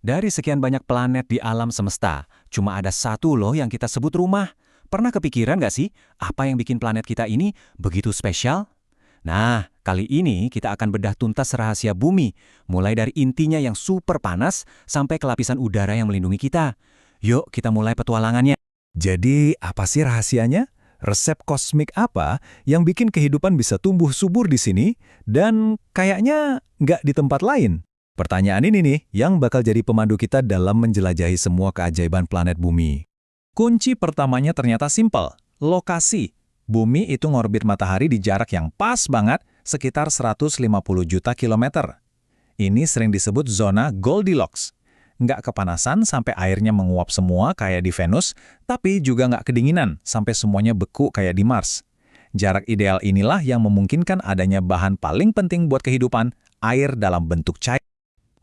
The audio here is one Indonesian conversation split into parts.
Dari sekian banyak planet di alam semesta, cuma ada satu loh yang kita sebut rumah. Pernah kepikiran nggak sih, apa yang bikin planet kita ini begitu spesial? Nah, kali ini kita akan bedah tuntas rahasia bumi, mulai dari intinya yang super panas sampai ke lapisan udara yang melindungi kita. Yuk, kita mulai petualangannya. Jadi, apa sih rahasianya? Resep kosmik apa yang bikin kehidupan bisa tumbuh subur di sini dan kayaknya nggak di tempat lain? Pertanyaan ini nih yang bakal jadi pemandu kita dalam menjelajahi semua keajaiban planet bumi. Kunci pertamanya ternyata simpel, lokasi. Bumi itu ngorbit matahari di jarak yang pas banget, sekitar 150 juta kilometer. Ini sering disebut zona Goldilocks. Nggak kepanasan sampai airnya menguap semua kayak di Venus, tapi juga nggak kedinginan sampai semuanya beku kayak di Mars. Jarak ideal inilah yang memungkinkan adanya bahan paling penting buat kehidupan, air dalam bentuk cair.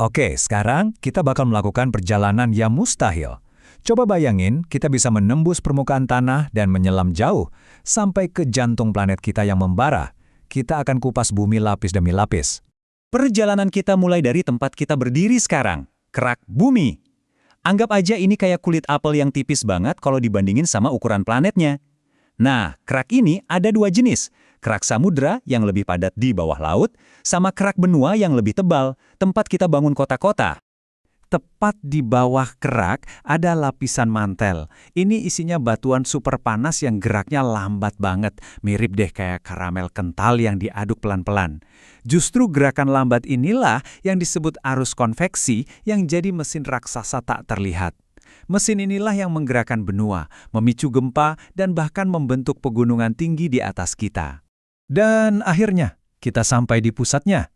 Oke, sekarang kita bakal melakukan perjalanan yang mustahil. Coba bayangin kita bisa menembus permukaan tanah dan menyelam jauh, sampai ke jantung planet kita yang membara. Kita akan kupas bumi lapis demi lapis. Perjalanan kita mulai dari tempat kita berdiri sekarang. Kerak bumi. Anggap aja ini kayak kulit apel yang tipis banget kalau dibandingin sama ukuran planetnya. Nah, kerak ini ada dua jenis. Kerak samudra yang lebih padat di bawah laut, sama kerak benua yang lebih tebal, tempat kita bangun kota-kota. Tepat di bawah kerak ada lapisan mantel. Ini isinya batuan super panas yang geraknya lambat banget. Mirip deh kayak karamel kental yang diaduk pelan-pelan. Justru gerakan lambat inilah yang disebut arus konveksi yang jadi mesin raksasa tak terlihat. Mesin inilah yang menggerakkan benua, memicu gempa, dan bahkan membentuk pegunungan tinggi di atas kita. Dan akhirnya, kita sampai di pusatnya.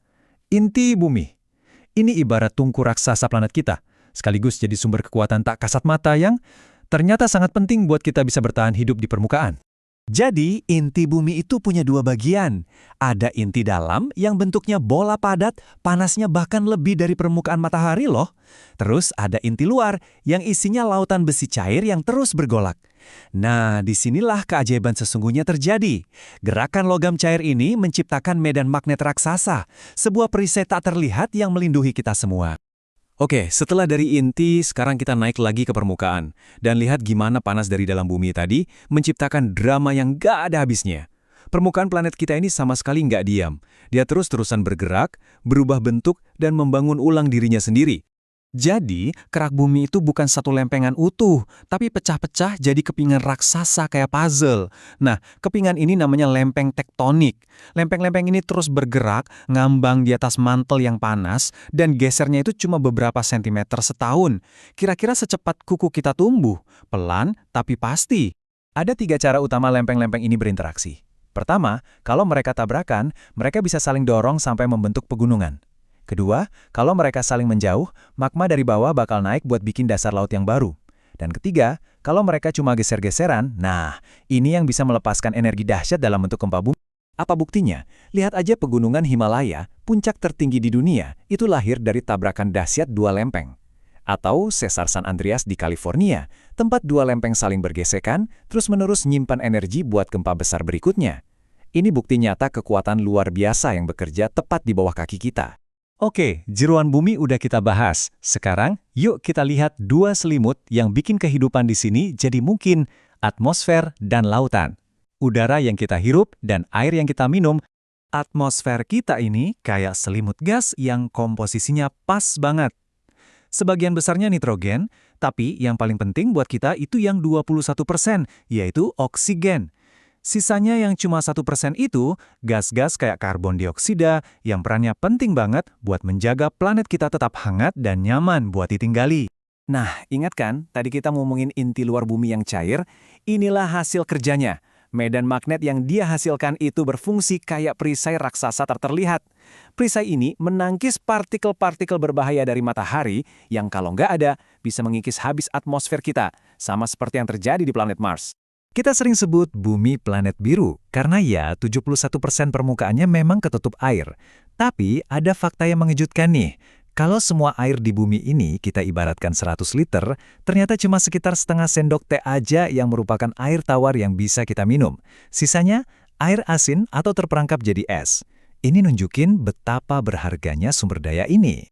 Inti bumi. Ini ibarat tungku raksasa planet kita, sekaligus jadi sumber kekuatan tak kasat mata yang ternyata sangat penting buat kita bisa bertahan hidup di permukaan. Jadi, inti bumi itu punya dua bagian. Ada inti dalam yang bentuknya bola padat, panasnya bahkan lebih dari permukaan matahari loh. Terus ada inti luar yang isinya lautan besi cair yang terus bergolak. Nah, disinilah keajaiban sesungguhnya terjadi. Gerakan logam cair ini menciptakan medan magnet raksasa, sebuah perisai tak terlihat yang melindungi kita semua. Oke, setelah dari inti, sekarang kita naik lagi ke permukaan. Dan lihat gimana panas dari dalam bumi tadi menciptakan drama yang gak ada habisnya. Permukaan planet kita ini sama sekali nggak diam. Dia terus-terusan bergerak, berubah bentuk, dan membangun ulang dirinya sendiri. Jadi, kerak bumi itu bukan satu lempengan utuh, tapi pecah-pecah jadi kepingan raksasa kayak puzzle. Nah, kepingan ini namanya lempeng tektonik. Lempeng-lempeng ini terus bergerak, ngambang di atas mantel yang panas, dan gesernya itu cuma beberapa sentimeter setahun. Kira-kira secepat kuku kita tumbuh, pelan tapi pasti. Ada 3 cara utama lempeng-lempeng ini berinteraksi. Pertama, kalau mereka tabrakan, mereka bisa saling dorong sampai membentuk pegunungan. Kedua, kalau mereka saling menjauh, magma dari bawah bakal naik buat bikin dasar laut yang baru. Dan ketiga, kalau mereka cuma geser-geseran, nah, ini yang bisa melepaskan energi dahsyat dalam bentuk gempa bumi. Apa buktinya? Lihat aja pegunungan Himalaya, puncak tertinggi di dunia, itu lahir dari tabrakan dahsyat dua lempeng. Atau Sesar San Andreas di California, tempat dua lempeng saling bergesekan, terus-menerus nyimpan energi buat gempa besar berikutnya. Ini bukti nyata kekuatan luar biasa yang bekerja tepat di bawah kaki kita. Oke, jeruan bumi udah kita bahas. Sekarang, yuk kita lihat dua selimut yang bikin kehidupan di sini jadi mungkin, atmosfer dan lautan. Udara yang kita hirup dan air yang kita minum. Atmosfer kita ini kayak selimut gas yang komposisinya pas banget. Sebagian besarnya nitrogen, tapi yang paling penting buat kita itu yang 21%, yaitu oksigen. Sisanya yang cuma 1% itu, gas-gas kayak karbon dioksida yang perannya penting banget buat menjaga planet kita tetap hangat dan nyaman buat ditinggali. Nah, ingat kan tadi kita ngomongin inti luar bumi yang cair? Inilah hasil kerjanya. Medan magnet yang dia hasilkan itu berfungsi kayak perisai raksasa tak terlihat. Perisai ini menangkis partikel-partikel berbahaya dari matahari yang kalau nggak ada bisa mengikis habis atmosfer kita, sama seperti yang terjadi di planet Mars. Kita sering sebut bumi planet biru, karena ya 71% permukaannya memang ketutup air. Tapi ada fakta yang mengejutkan nih. Kalau semua air di bumi ini kita ibaratkan 100 liter, ternyata cuma sekitar setengah sendok teh aja yang merupakan air tawar yang bisa kita minum. Sisanya, air asin atau terperangkap jadi es. Ini nunjukin betapa berharganya sumber daya ini.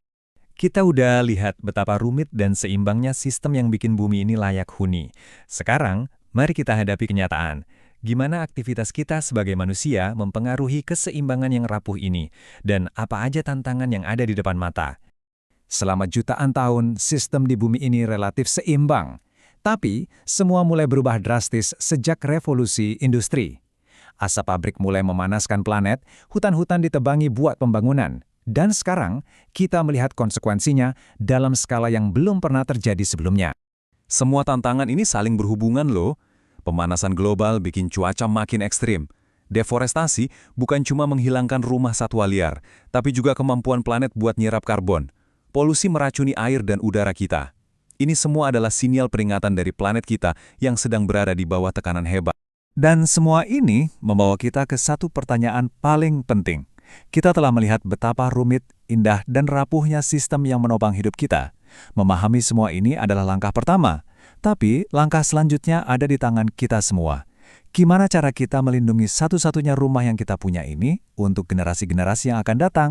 Kita udah lihat betapa rumit dan seimbangnya sistem yang bikin bumi ini layak huni. Sekarang, mari kita hadapi kenyataan. Gimana aktivitas kita sebagai manusia mempengaruhi keseimbangan yang rapuh ini, dan apa aja tantangan yang ada di depan mata. Selama jutaan tahun, sistem di bumi ini relatif seimbang. Tapi, semua mulai berubah drastis sejak revolusi industri. Asap pabrik mulai memanaskan planet, hutan-hutan ditebangi buat pembangunan. Dan sekarang, kita melihat konsekuensinya dalam skala yang belum pernah terjadi sebelumnya. Semua tantangan ini saling berhubungan loh. Pemanasan global bikin cuaca makin ekstrim. Deforestasi bukan cuma menghilangkan rumah satwa liar, tapi juga kemampuan planet buat nyerap karbon. Polusi meracuni air dan udara kita. Ini semua adalah sinyal peringatan dari planet kita yang sedang berada di bawah tekanan hebat. Dan semua ini membawa kita ke satu pertanyaan paling penting. Kita telah melihat betapa rumit, indah, dan rapuhnya sistem yang menopang hidup kita. Memahami semua ini adalah langkah pertama. Tapi, langkah selanjutnya ada di tangan kita semua. Gimana cara kita melindungi satu-satunya rumah yang kita punya ini untuk generasi-generasi yang akan datang?